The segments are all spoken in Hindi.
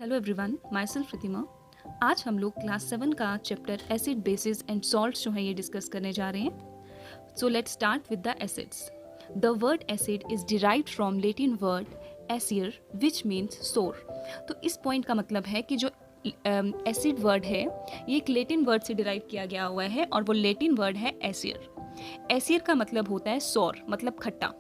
हेलो एवरीवन, माई सेल्फ प्रतिमा। आज हम लोग क्लास 7 का chapter acid basis and salts जो है ये डिस्कस करने जा रहे हैं। So let's start with the acids. The word acid is derived from Latin word easier which means सोर। तो इस पॉइंट का मतलब है कि जो एसिड वर्ड है ये एक लैटिन वर्ड से डिराइव किया गया हुआ है और वो लैटिन वर्ड है एसियर। एसियर का मतलब होता है सोर, मतलब खट्टा।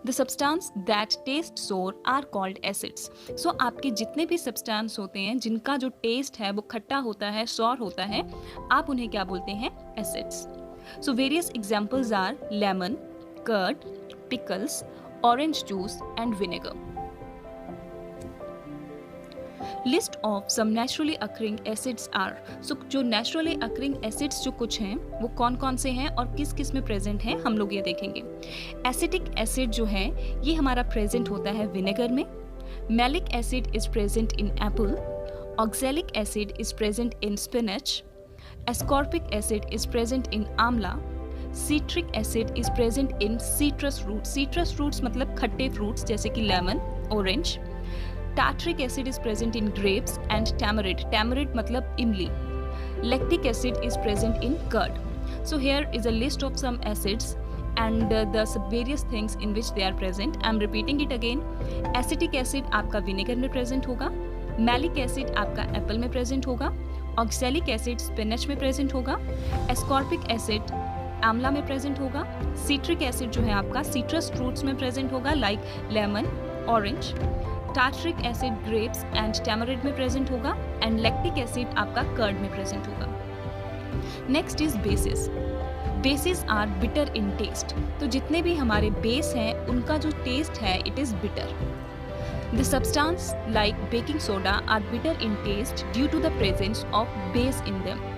The substance that taste sour are called acids. So आपके जितने भी सब्सटेंस होते हैं जिनका जो टेस्ट है वो खट्टा होता है, सॉर होता है, आप उन्हें क्या बोलते हैं? Acids. So various examples are lemon, curd, pickles, orange juice and vinegar. List of some naturally occurring acids are. So जो नेचुरली अकरिंग एसिड्स जो कुछ हैं वो कौन कौन से हैं और किस किस में प्रेजेंट हैं हम लोग ये देखेंगे। एसिटिक एसिड जो है ये हमारा प्रेजेंट होता है विनेगर में। Malic acid is present in apple. Oxalic acid is present in spinach. Ascorbic acid is present in amla. Citric acid is present in citrus fruit. Citrus fruits मतलब खट्टे फ्रूट्स जैसे कि lemon, orange. Tartaric acid is present in grapes and tamarind. Tamarind मतलब इमली. Lactic acid is present in curd. So here is a list of some acids and the various things in which they are present. I am repeating it again. Acetic acid आपका vinegar में present होगा. Malic acid आपका apple में present होगा. Oxalic acid spinach में present होगा. Ascorbic acid आंवला में प्रेजेंट होगा. सिट्रिक एसिड जो है आपका सिट्रस फ्रूट्स में प्रेजेंट होगा like lemon, orange. Tartaric acid grapes and tamarind में प्रेजेंट होगा एंड लैक्टिक एसिड आपका कर्ड में प्रेजेंट होगा. Next is bases. Bases are bitter in taste. तो जितने भी हमारे बेस हैं उनका जो टेस्ट है it is bitter. The substance like baking soda are bitter in taste due to the presence of base in them.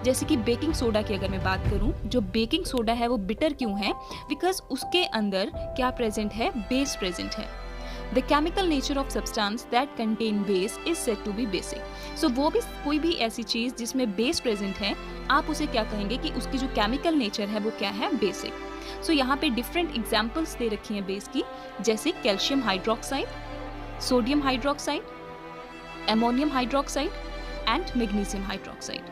जैसे कि बेकिंग सोडा की अगर मैं बात करूं, जो बेकिंग सोडा है वो बिटर क्यों है? बिकॉज उसके अंदर क्या प्रेजेंट है? बेस प्रेजेंट है. The chemical nature of substance that contain base is said to be basic. So वो भी कोई भी ऐसी चीज़ जिसमें बेस प्रेजेंट है आप उसे क्या कहेंगे कि उसकी जो केमिकल नेचर है वो क्या है? बेसिक. सो यहाँ पे डिफरेंट एग्जाम्पल्स दे रखी हैं बेस की, जैसे calcium hydroxide, sodium hydroxide, ammonium hydroxide and magnesium hydroxide.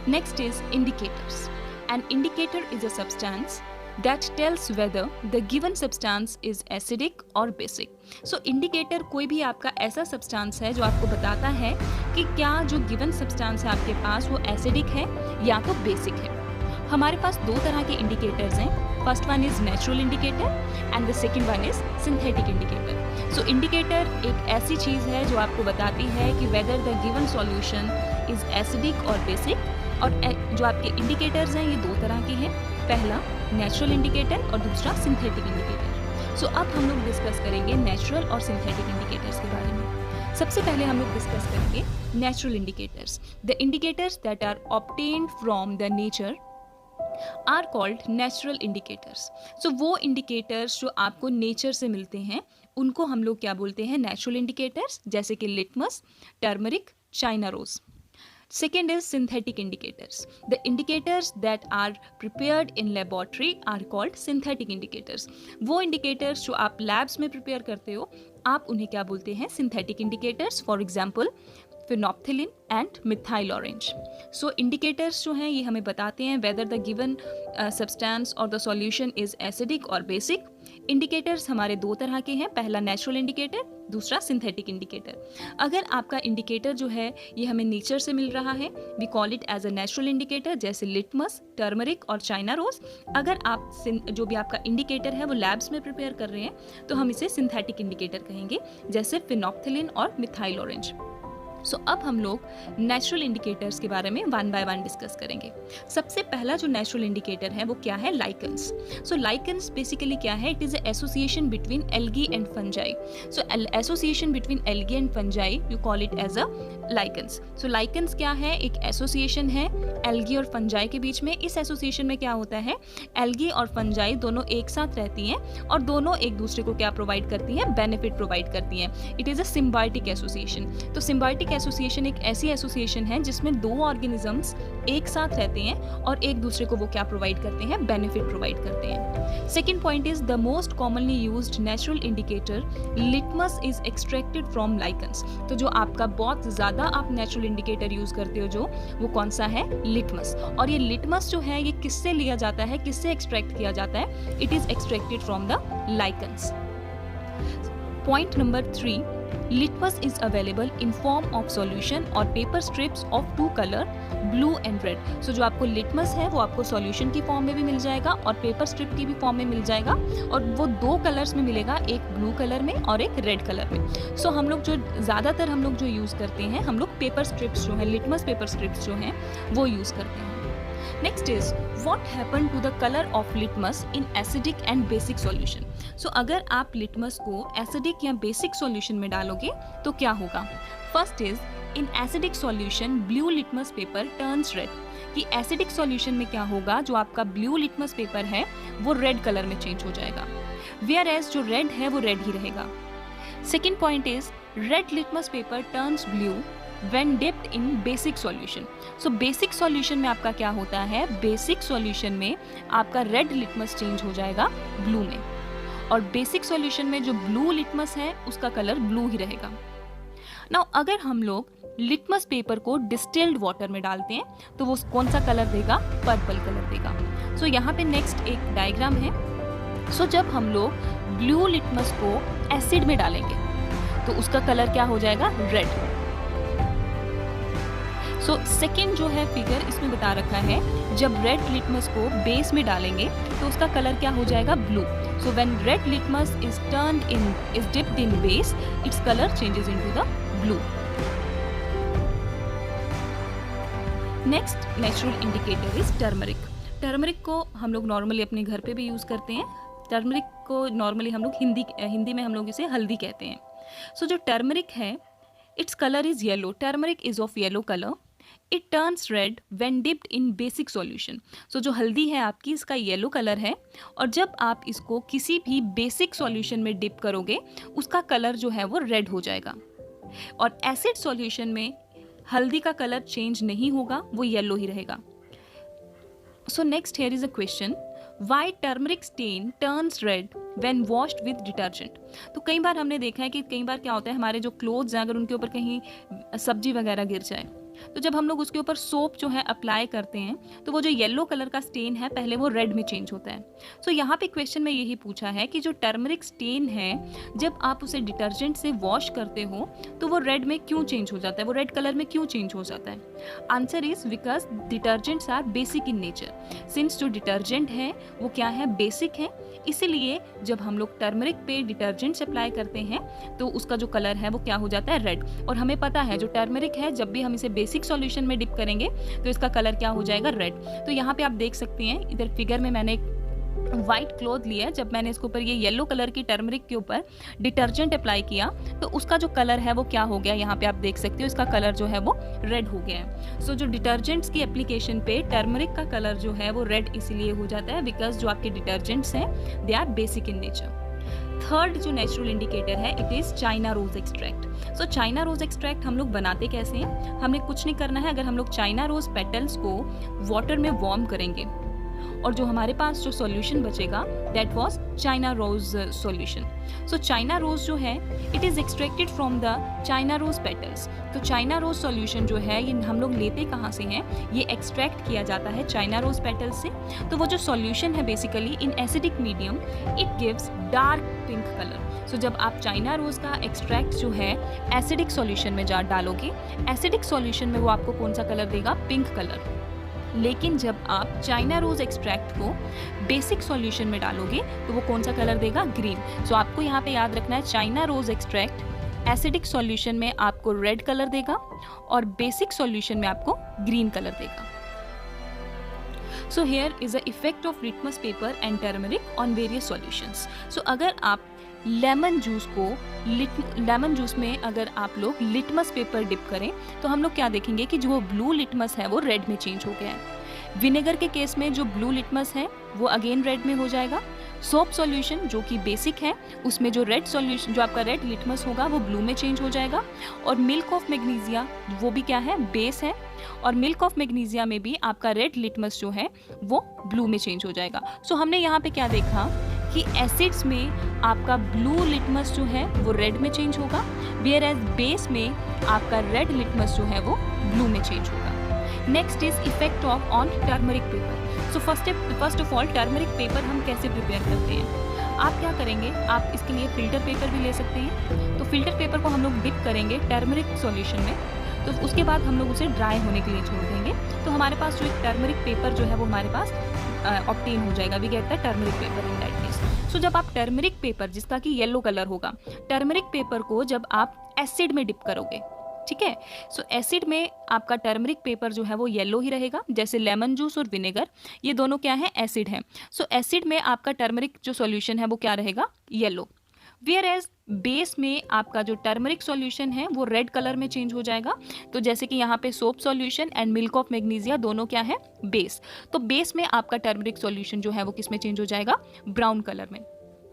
Next is indicators. An indicator is a substance that tells whether the given substance is acidic or basic. So indicator कोई भी आपका ऐसा substance है जो आपको बताता है कि क्या जो given substance है आपके पास वो acidic है या तो basic है. हमारे पास दो तरह के indicators हैं. First one is natural indicator and the second one is synthetic indicator. So indicator एक ऐसी चीज़ है जो आपको बताती है कि whether the given solution is acidic or basic. और जो आपके इंडिकेटर्स हैं ये दो तरह के हैं. पहला नेचुरल इंडिकेटर और दूसरा सिंथेटिक इंडिकेटर. सो अब हम लोग डिस्कस करेंगे नेचुरल और सिंथेटिक इंडिकेटर्स के बारे में. सबसे पहले हम लोग डिस्कस करेंगे natural indicators. The indicators that are obtained from the nature are called natural indicators. So वो इंडिकेटर्स जो आपको नेचर से मिलते हैं उनको हम लोग क्या बोलते हैं? नेचुरल इंडिकेटर्स, जैसे कि litmus, turmeric, China rose. Second is synthetic indicators. The indicators that are prepared in laboratory are called synthetic indicators. वो indicators जो आप labs में prepare करते हो आप उन्हें क्या बोलते हैं? Synthetic indicators. For example, phenolphthalein and methyl orange. So indicators जो हैं ये हमें बताते हैं whether the given substance or the solution is acidic or basic. Indicators हमारे दो तरह के हैं. पहला नेचुरल इंडिकेटर, दूसरा सिंथेटिक इंडिकेटर. अगर आपका इंडिकेटर जो है ये हमें नेचर से मिल रहा है we call it as a natural indicator, जैसे लिटमस, टर्मरिक और चाइना रोज. अगर आप जो भी आपका इंडिकेटर है वो लैब्स में प्रिपेयर कर रहे हैं तो हम इसे सिंथेटिक इंडिकेटर कहेंगे, जैसे फिनॉक्थिलिन और मिथाइल ऑरेंज. सो अब हम लोग नेचुरल इंडिकेटर्स के बारे में वन बाय वन डिस्कस करेंगे. सबसे पहला जो नेचुरल इंडिकेटर है वो क्या है? लाइकन्स. सो लाइकन्स बेसिकली क्या है? It is association between algae and fungi. So association between algae and fungi you call it as a lichens. So lichens क्या है? एक एसोसिएशन है एल्गी और फंजाई के बीच में. इस एसोसिएशन में क्या होता है? एल्गी और फंजाई दोनों एक साथ रहती हैं और दोनों एक दूसरे को क्या प्रोवाइड करती हैं? बेनिफिट प्रोवाइड करती हैं. It is a symbiotic association. तो सिम्बायोटिक एसोसिएशन एक ऐसी एसोसिएशन है जिसमें दो ऑर्गेनिजम्स एक साथ रहते हैं और एक दूसरे को वो क्या प्रोवाइड करते हैं, बेनिफिट प्रोवाइड करते हैं। Second point is the most commonly used natural indicator litmus is extracted from lichens. तो जो आपका बहुत ज़्यादा आप नेचुरल इंडिकेटर यूज़ करते हो जो, वो कौन सा है, लिटमस। और ये लिटमस जो है ये किससे लिया जाता है, किससे एक्सट्रैक्ट किया जाता है, it is extracted from the lichens. Point number 3, litmus is available in form of solution or paper strips of two color blue and red। so जो आपको litmus है वो आपको solution की फॉर्म में भी मिल जाएगा और पेपर स्ट्रिप की भी फॉर्म में मिल जाएगा, और वो दो कलर्स में मिलेगा, एक ब्लू कलर में और एक रेड कलर में। सो हम लोग जो ज़्यादातर हम लोग जो यूज़ करते हैं, हम लोग पेपर स्ट्रिप्स जो है, लिटमस पेपर स्ट्रिप्स जो हैं वो यूज़ करते हैं। Next is what happen to the colour of litmus in acidic and basic solution. So अगर आप लिटमस को एसिडिक या बेसिक सॉल्यूशन में डालोगे तो क्या होगा। First is in acidic solution blue litmus paper turns red. कि एसिडिक सॉल्यूशन में क्या होगा, जो आपका ब्लू लिटमस पेपर है वो रेड कलर में चेंज हो जाएगा, वेयर एज जो रेड है वो रेड ही रहेगा। Second point is red litmus paper turns blue when dipped in basic solution। so basic solution में आपका क्या होता है, basic solution में आपका red litmus चेंज हो जाएगा blue में, और basic solution में जो blue litmus है उसका कलर blue ही रहेगा। Now अगर हम लोग लिटमस पेपर को डिस्टिल्ड वाटर में डालते हैं तो वो कौन सा कलर देगा, पर्पल कलर देगा। सो यहाँ पे नेक्स्ट एक डायग्राम है। सो जब हम लोग ब्लू लिटमस को एसिड में डालेंगे तो उसका कलर क्या हो जाएगा, रेड। सो सेकेंड जो है फिगर इसमें बता रखा है, जब रेड लिटमस को बेस में डालेंगे तो उसका कलर क्या हो जाएगा, blue. So when red litmus is dipped in base, its colour changes into the blue. Next natural indicator is turmeric. Turmeric को हम लोग नॉर्मली अपने घर पे भी यूज करते हैं। टर्मरिक को नॉर्मली हम लोग हिंदी में हम लोग इसे हल्दी कहते हैं। सो जो टर्मरिक है, its colour is yellow. Turmeric is of yellow colour. It turns red when dipped in basic solution. So जो हल्दी है आपकी, इसका येलो कलर है, और जब आप इसको किसी भी बेसिक सॉल्यूशन में डिप करोगे उसका कलर जो है वो रेड हो जाएगा। और एसिड सॉल्यूशन में हल्दी का कलर चेंज नहीं होगा, वो येलो ही रहेगा। So next here is a question, why turmeric stain turns red when washed with detergent. तो कई बार हमने देखा है कि कई बार क्या होता है, हमारे जो क्लोथ्स हैं अगर उनके ऊपर कहीं सब्जी वगैरह गिर जाए तो जब हम लोग उसके ऊपर सोप जो है अप्लाई करते हैं तो वो जो येलो कलर का स्टेन है पहले वो रेड में चेंज होता है। सो यहाँ पे क्वेश्चन में यही पूछा है कि जो टर्मरिक स्टेन है जब आप उसे डिटर्जेंट से वॉश करते हो तो वो रेड में क्यों चेंज हो जाता है, वो रेड कलर में क्यों चेंज हो जाता है। Answer is because detergents are basic in nature. Since जो डिटर्जेंट है वो क्या है, बेसिक है, इसीलिए जब हम लोग टर्मरिक पे डिटर्जेंट्स अप्लाई करते हैं तो उसका जो कलर है वो क्या हो जाता है, रेड। और हमें पता है जो टर्मरिक है जब भी हम इसे बेसिक सॉल्यूशन में डिप करेंगे तो इसका कलर क्या हो जाएगा, रेड। तो यहाँ पे आप देख सकते हैं, इधर फिगर में मैंने एक व्हाइट क्लॉथ लिया है, जब मैंने इसके ऊपर ये येलो कलर की टर्मरिक के ऊपर डिटर्जेंट अप्लाई किया तो उसका जो कलर है वो क्या हो गया, यहाँ पे आप देख सकते हो इसका कलर जो है वो रेड हो गया है। सो जो डिटर्जेंट्स की एप्लीकेशन पे टर्मरिक का कलर जो है वो रेड इसीलिए हो जाता है बिकॉज जो आपके डिटर्जेंट्स हैं they are basic in nature. Third जो नेचुरल इंडिकेटर है it is China rose extract. So China rose extract हम लोग बनाते कैसे हैं, हमें कुछ नहीं करना है। अगर हम लोग चाइना रोज पेटल्स को वाटर में वार्म करेंगे और जो हमारे पास जो सॉल्यूशन बचेगा that was China rose solution. So China rose जो है it is extracted from the China rose petals. तो चाइना रोज सॉल्यूशन जो है ये हम लोग लेते कहाँ से हैं, ये एक्सट्रैक्ट किया जाता है चाइना रोज पेटल्स से। तो वो जो सॉल्यूशन है basically in acidic medium it gives dark pink colour. So जब आप चाइना रोज का एक्सट्रैक्ट जो है एसिडिक सॉल्यूशन में डालोगे, एसिडिक सॉल्यूशन में वो आपको कौन सा कलर देगा, पिंक कलर। लेकिन जब आप चाइना रोज एक्सट्रैक्ट को बेसिक सॉल्यूशन में डालोगे तो वो कौन सा कलर देगा, ग्रीन। सो आपको यहाँ पे याद रखना है China rose extract acidic solution में आपको रेड कलर देगा और बेसिक सॉल्यूशन में आपको ग्रीन कलर देगा। So here is the effect of litmus paper and turmeric on various solutions. So अगर आप लेमन जूस में अगर आप लोग लिटमस पेपर डिप करें तो हम लोग क्या देखेंगे कि जो ब्लू लिटमस है वो रेड में चेंज हो गया है। विनेगर के केस में जो ब्लू लिटमस है वो अगेन रेड में हो जाएगा। सोप सॉल्यूशन जो कि बेसिक है, उसमें जो रेड सॉल्यूशन, जो आपका रेड लिटमस होगा वो ब्लू में चेंज हो जाएगा। और मिल्क ऑफ मैग्नीशिया वो भी क्या है, बेस है, और मिल्क ऑफ मैग्नीशिया में भी आपका रेड लिटमस जो है वो ब्लू में चेंज हो जाएगा। सो हमने यहाँ पे क्या देखा कि एसिड्स में आपका ब्लू लिटमस जो है वो रेड में चेंज होगा, वेयर एज बेस में आपका रेड लिटमस जो है वो ब्लू में चेंज होगा। Next is effect of on turmeric paper. So first of all turmeric paper हम कैसे प्रिपेयर करते हैं, आप क्या करेंगे, आप इसके लिए फिल्टर पेपर भी ले सकते हैं। तो फिल्टर पेपर को हम लोग डिप करेंगे टर्मरिक सॉल्यूशन में, तो उसके बाद हम लोग उसे ड्राई होने के लिए छोड़ देंगे। तो हमारे पास जो एक टर्मरिक पेपर जो है वो हमारे पास ऑब्टेन हो जाएगा, we get the turmeric paper in that case. So जब आप टर्मरिक पेपर, जिसका कि येलो कलर होगा, टर्मरिक पेपर को जब आप एसिड में डिप करोगे, ठीक है, सो एसिड में आपका टर्मरिक पेपर जो है वो येलो ही रहेगा। जैसे लेमन जूस और विनेगर, ये दोनों क्या है, एसिड है। सो एसिड में आपका टर्मरिक जो सॉल्यूशन है वो क्या रहेगा, येलो। वेयर एज बेस में आपका जो टर्मरिक सॉल्यूशन है वो रेड कलर में चेंज हो जाएगा। तो जैसे कि यहाँ पे soap solution and milk of magnesia दोनों क्या है, बेस। तो बेस में आपका टर्मरिक सॉल्यूशन जो है वो किस में चेंज हो जाएगा, ब्राउन कलर में।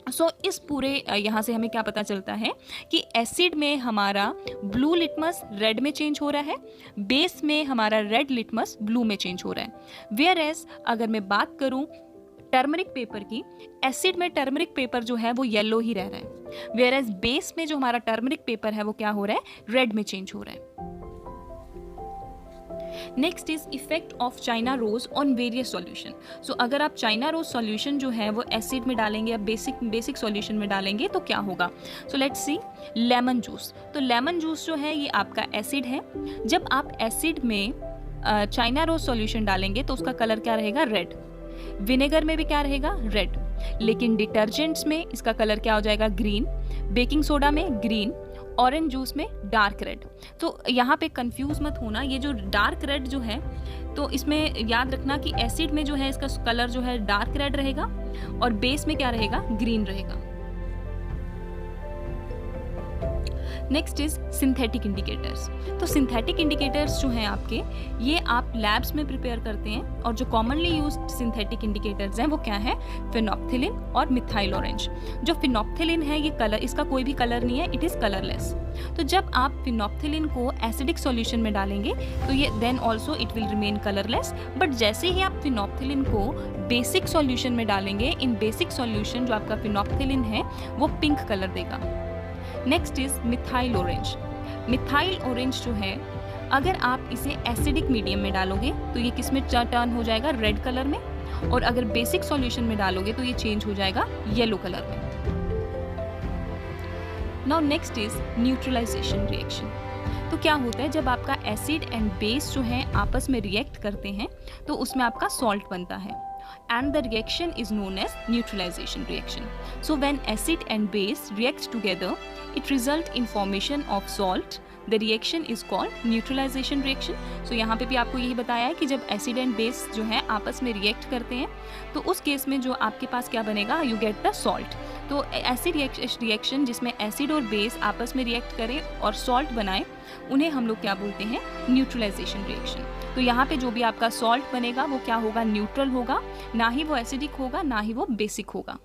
सो इस पूरे यहाँ से हमें क्या पता चलता है कि एसिड में हमारा ब्लू लिटमस रेड में चेंज हो रहा है, बेस में हमारा रेड लिटमस ब्लू में चेंज हो रहा है। वेयर एज अगर मैं बात करूँ टर्मरिक पेपर की, एसिड में टर्मरिक पेपर जो है वो येलो ही रह रहा है, वेयर एज बेस में जो हमारा टर्मरिक पेपर है वो क्या हो रहा है, रेड में चेंज हो रहा है। Next is effect of China rose on various solution. So अगर आप चाइना रोज सॉल्यूशन जो है वो एसिड में डालेंगे या बेसिक सॉल्यूशन में डालेंगे तो क्या होगा। So let's see lemon juice. तो लेमन जूस जो है ये आपका एसिड है। जब आप एसिड में चाइना रोज सॉल्यूशन डालेंगे तो उसका कलर क्या रहेगा, रेड। विनेगर में भी क्या रहेगा, रेड। लेकिन डिटर्जेंट्स में इसका कलर क्या हो जाएगा, ग्रीन। बेकिंग सोडा में ग्रीन, ऑरेंज जूस में डार्क रेड। तो यहाँ पे कंफ्यूज मत होना, ये जो डार्क रेड जो है तो इसमें याद रखना कि एसिड में जो है इसका कलर जो है डार्क रेड रहेगा और बेस में क्या रहेगा, ग्रीन रहेगा। Next is synthetic indicators. तो सिंथेटिक इंडिकेटर्स जो हैं आपके, ये आप लैब्स में प्रिपेयर करते हैं और जो कॉमनली यूज्ड सिंथेटिक इंडिकेटर्स हैं वो क्या है, फिनोप्थिलिन और मिथाइल ऑरेंज। जो फिनोप्थिलिन है ये कलर, इसका कोई भी कलर नहीं है, इट इज़ कलरलेस। तो जब आप फिनोप्थिलिन को एसिडिक सॉल्यूशन में डालेंगे तो ये then also it will remain colourless. But जैसे ही आप फिनोप्थिलिन को बेसिक सॉल्यूशन में डालेंगे, इन बेसिक सॉल्यूशन जो आपका फिनोप्थिलिन है वो पिंक कलर देगा। Next is methyl orange. Methyl orange जो है अगर आप इसे एसिडिक मीडियम में डालोगे तो ये किस में टर्न हो जाएगा, रेड कलर में, और अगर बेसिक सॉल्यूशन में डालोगे तो ये चेंज हो जाएगा येलो कलर में। Now next is neutralisation reaction. तो क्या होता है जब आपका एसिड एंड बेस जो है आपस में रिएक्ट करते हैं तो उसमें आपका सॉल्ट बनता है and the reaction is known as neutralization reaction. So when acid and base react together, it result in formation of salt. The reaction is called neutralization reaction. So यहाँ पे भी आपको यही बताया है कि जब acid and base जो है आपस में react करते हैं तो उस केस में जो आपके पास क्या बनेगा, you get the salt. तो ऐसी रिएक्शन जिसमें एसिड और बेस आपस में रिएक्ट करें और सॉल्ट बनाए, उन्हें हम लोग क्या बोलते हैं, न्यूट्रलाइजेशन रिएक्शन। तो यहाँ पे जो भी आपका सॉल्ट बनेगा वो क्या होगा, न्यूट्रल होगा, ना ही वो एसिडिक होगा ना ही वो बेसिक होगा।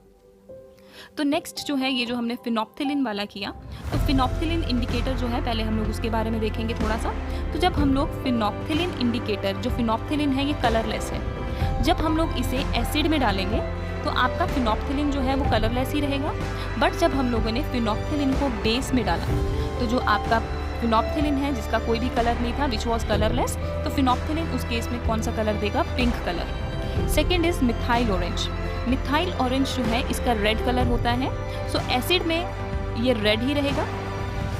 तो नेक्स्ट जो है ये जो हमने फिनोप्थिलिन वाला किया, तो फिनोप्थिलिन इंडिकेटर जो है पहले हम लोग उसके बारे में देखेंगे थोड़ा सा। तो जब हम लोग फिनोप्थिलिन इंडिकेटर, जो फिनोप्थिलिन है ये कलरलेस है, जब हम लोग इसे एसिड में डालेंगे तो आपका फिनोप्थिलिन जो है वो कलरलेस ही रहेगा। बट जब हम लोगों ने फिनोप्थिलिन को बेस में डाला तो जो आपका फिनोप्थिलिन है जिसका कोई भी कलर नहीं था, विच वॉज कलरलेस, तो फिनोप्थिलिन उस केस में कौन सा कलर देगा, pink colour. Second is methyl orange. Methyl orange जो है इसका रेड कलर होता है। सो एसिड में ये रेड ही रहेगा,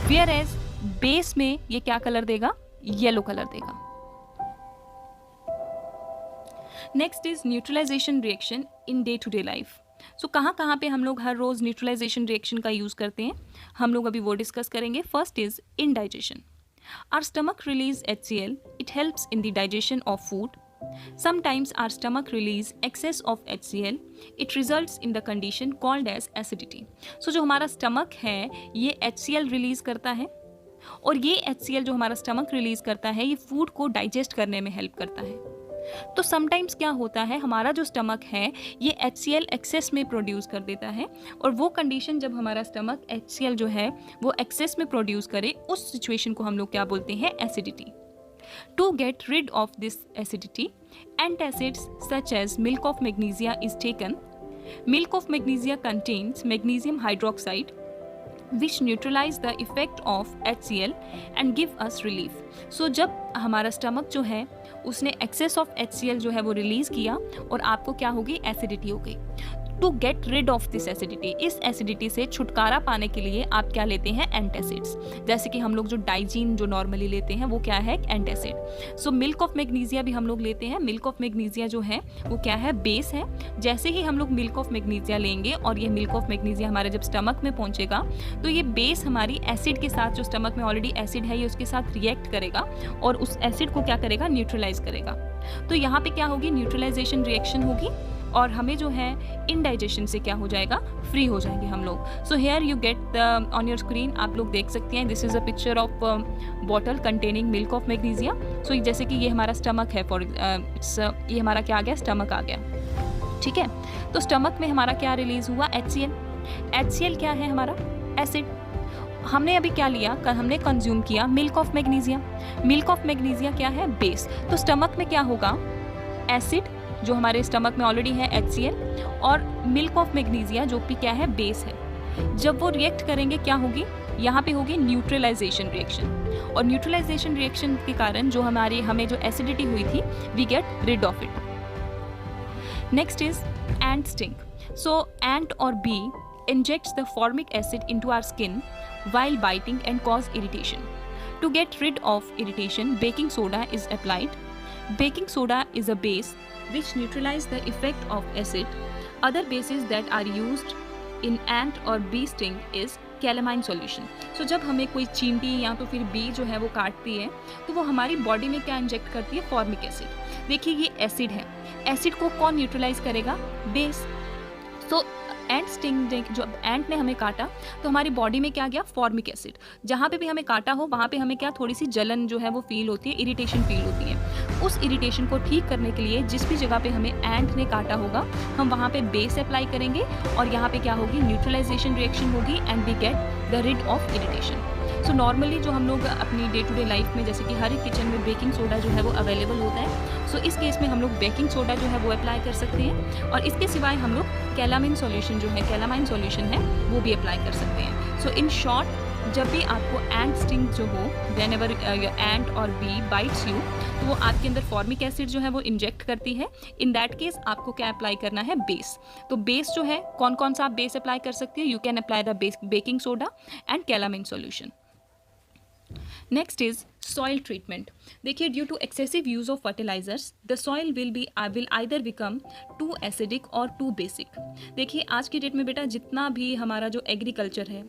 वेयर एज बेस में ये क्या कलर देगा, येलो कलर देगा। Next is neutralisation reaction in day to day life. So कहाँ पे हम लोग हर रोज़ न्यूट्रलाइजेशन रिएक्शन का यूज़ करते हैं, हम लोग अभी वो डिस्कस करेंगे। First is indigestion. Our stomach release HCl, it helps in the digestion of food. Sometimes our stomach release excess of HCl. It results in the condition called as acidity. So जो हमारा स्टमक है ये HCl रिलीज करता है और ये HCl जो हमारा स्टमक रिलीज करता है ये फूड को डाइजेस्ट करने में हेल्प करता है। तो समटाइम्स क्या होता है, हमारा जो स्टमक है ये HCl एक्सेस में प्रोड्यूस कर देता है, और वो कंडीशन जब हमारा स्टमक HCl जो है वो एक्सेस में प्रोड्यूस करे, उस सिचुएशन को हम लोग क्या बोलते हैं, acidity. To get rid of this acidity, antacids such as milk of magnesia is taken. Milk of magnesia contains magnesium hydroxide which neutralize the effect of HCl and give us relief. So जब हमारा स्टमक जो है उसने excess of HCl जो है वो रिलीज किया और आपको क्या होगी, एसिडिटी हो गई। To get rid of this acidity, इस एसिडिटी से छुटकारा पाने के लिए आप क्या लेते हैं, एंटासिड्स। जैसे कि हम लोग जो डाइजीन जो नॉर्मली लेते हैं वो क्या है, antacid. So milk of magnesia भी हम लोग लेते हैं। मिल्क ऑफ मैग्नीशिया जो है वो क्या है, बेस है। जैसे ही हम लोग मिल्क ऑफ मैग्नीशिया लेंगे और ये मिल्क ऑफ मैग्नीशिया हमारे जब स्टमक में पहुंचेगा तो ये बेस हमारी एसिड के साथ, जो स्टमक में ऑलरेडी एसिड है, ये उसके साथ रिएक्ट करेगा और उस एसिड को क्या करेगा, न्यूट्रलाइज करेगा। तो यहाँ पे क्या होगी, न्यूट्रलाइजेशन रिएक्शन होगी और हमें जो है इनडाइजेशन से क्या हो जाएगा, फ्री हो जाएंगे हम लोग। So here you get on your screen, आप लोग देख सकते हैं, this is a picture of bottle containing milk of magnesia. So जैसे कि ये हमारा स्टमक है, फॉर ये हमारा क्या आ गया, स्टमक आ गया, ठीक है। तो स्टमक में हमारा क्या रिलीज हुआ, HCl। HCl क्या है, हमारा एसिड। हमने अभी क्या लिया, हमने कंज्यूम किया milk of magnesia. Milk of magnesia क्या है, बेस। तो स्टमक में क्या होगा, एसिड जो हमारे स्टमक में ऑलरेडी है HCl, और मिल्क ऑफ मैग्नीशिया जो भी क्या है, बेस है। जब वो रिएक्ट करेंगे क्या होगी, यहाँ पे होगी न्यूट्रलाइजेशन रिएक्शन, और न्यूट्रलाइजेशन रिएक्शन के कारण जो हमें जो एसिडिटी हुई थी, we get rid of it. Next is ant sting. So ant और bee injects the formic acid into our skin while biting and cause irritation. To get rid of irritation, baking soda is applied. Baking soda is a base which neutralize the effect of acid. Other bases that are used in ant or bee sting is calamine solution. So जब हमें कोई चींटी या तो फिर बी जो है वो काटती है तो वो हमारी बॉडी में क्या इंजेक्ट करती है, फॉर्मिक एसिड। देखिए ये एसिड है, एसिड को कौन न्यूट्रलाइज करेगा, बेस। तो एंट स्टिंग, जो एंट ने हमें काटा तो हमारी बॉडी में क्या गया, फॉर्मिक एसिड। जहाँ पे भी हमें काटा हो वहाँ पे हमें क्या, थोड़ी सी जलन जो है वो फील होती है, इरिटेशन फील होती है। उस इरिटेशन को ठीक करने के लिए जिस भी जगह पे हमें एंट ने काटा होगा हम वहाँ पे बेस अप्लाई करेंगे और यहाँ पे क्या होगी, न्यूट्रलाइजेशन रिएक्शन होगी and we get the rid of irritation. So normally जो हम लोग अपनी डे टू डे लाइफ में, जैसे कि हर एक किचन में बेकिंग सोडा जो है वो अवेलेबल होता है। सो इस केस में हम लोग बेकिंग सोडा जो है वो अप्लाई कर सकते हैं, और इसके सिवाय हम लोग कैलामिन सॉल्यूशन जो है, कैलामाइन सॉल्यूशन है, वो भी अप्लाई कर सकते हैं। सो इन शॉर्ट, जब भी आपको एंट स्टिंग जो हो, व्हेन एवर एंट और बी बाइट्स यू, तो वो आपके अंदर फॉर्मिक एसिड जो है वो इंजेक्ट करती है। इन दैट केस आपको क्या अप्लाई करना है, बेस। तो बेस जो है, कौन कौन सा आप बेस अप्लाई कर सकते हैं, you can apply the baking soda and calamine solution. Next is soil treatment. देखिए, due to excessive use of fertilizers the soil will either become too acidic और टू बेसिक। देखिए आज की डेट में बेटा जितना भी हमारा जो एग्रीकल्चर है,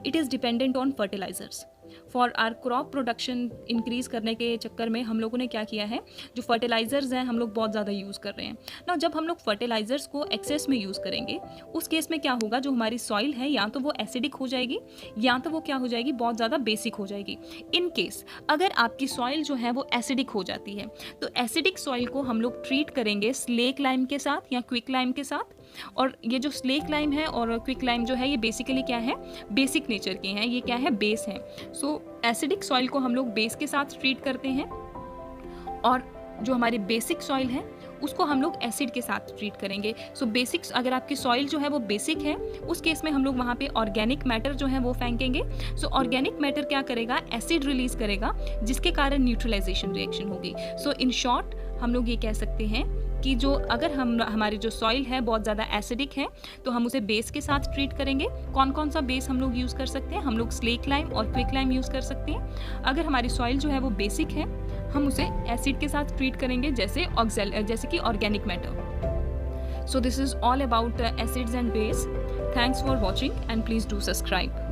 it is dependent on fertilisers. For our crop production increase करने के चक्कर में हम लोगों ने क्या किया है, जो फर्टिलाइजर्स हैं हम लोग बहुत ज़्यादा यूज़ कर रहे हैं ना। जब हम लोग फर्टिलाइजर्स को एक्सेस में यूज़ करेंगे उस केस में क्या होगा, जो हमारी सॉइल है या तो वो एसिडिक हो जाएगी या तो वो क्या हो जाएगी, बहुत ज़्यादा बेसिक हो जाएगी। इन केस अगर आपकी सॉइल जो है वो एसिडिक हो जाती है तो एसिडिक सॉइल को हम लोग ट्रीट करेंगे स्लेक लाइम के साथ या क्विक लाइम के साथ। और ये जो स्लेक लाइम है और क्विक लाइम जो है ये बेसिकली क्या है, बेसिक नेचर के हैं, ये क्या है, बेस है। सो एसिडिक सॉइल को हम लोग बेस के साथ ट्रीट करते हैं और जो हमारी बेसिक सॉइल है उसको हम लोग एसिड के साथ ट्रीट करेंगे। सो बेसिक, अगर आपकी सॉइल जो है वो बेसिक है उस केस में हम लोग वहाँ पे ऑर्गेनिक मैटर जो है वो फेंकेंगे। सो ऑर्गेनिक मैटर क्या करेगा, एसिड रिलीज करेगा, जिसके कारण न्यूट्रलाइजेशन रिएक्शन होगी। सो इन शॉर्ट हम लोग ये कह सकते हैं कि जो अगर हमारी जो सॉइल है बहुत ज़्यादा एसिडिक है तो हम उसे बेस के साथ ट्रीट करेंगे। कौन कौन सा बेस हम लोग यूज़ कर सकते हैं, हम लोग स्लेक लाइम और क्विक लाइम यूज़ कर सकते हैं। अगर हमारी सॉइल जो है वो बेसिक है हम उसे एसिड के साथ ट्रीट करेंगे, जैसे कि organic matter. So this is all about acids and base. Thanks for watching and please do subscribe.